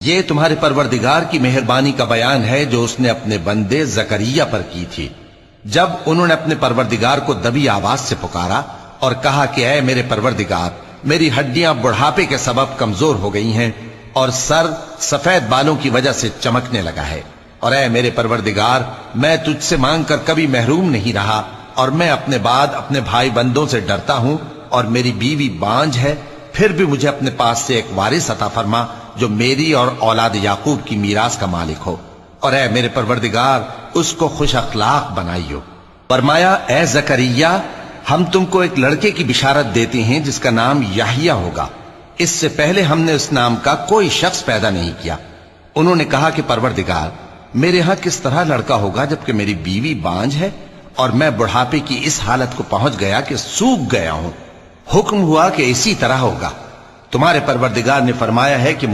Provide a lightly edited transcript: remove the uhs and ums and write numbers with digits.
یہ تمہارے پروردگار کی مہربانی کا بیان ہے جو اس نے اپنے بندے زکریا پر کی تھی، جب انہوں نے اپنے پروردگار کو دبی آواز سے پکارا اور کہا کہ اے میرے پروردگار، میری ہڈیاں بڑھاپے کے سبب کمزور ہو گئی ہیں اور سر سفید بالوں کی وجہ سے چمکنے لگا ہے، اور اے میرے پروردگار، میں تجھ سے مانگ کر کبھی محروم نہیں رہا، اور میں اپنے بعد اپنے بھائی بندوں سے ڈرتا ہوں، اور میری بیوی بانجھ ہے، پھر بھی مجھے اپنے پاس سے ایک وارث عطا فرما جو میری اور اولاد یعقوب کی میراث کا مالک ہو، اور اے میرے پروردگار اس کو خوش اخلاق بنائیو۔ فرمایا اے زکریا، ہم تم کو ایک لڑکے کی بشارت دیتے ہیں جس کا نام یحییٰ ہوگا، اس سے پہلے ہم نے اس نام کا کوئی شخص پیدا نہیں کیا۔ انہوں نے کہا کہ پروردگار، میرے ہاں کس طرح لڑکا ہوگا جبکہ میری بیوی بانجھ ہے اور میں بڑھاپے کی اس حالت کو پہنچ گیا کہ سوکھ گیا ہوں۔ حکم ہوا کہ اسی طرح ہوگا۔ تمہارے پروردگار نے فرمایا ہے کہ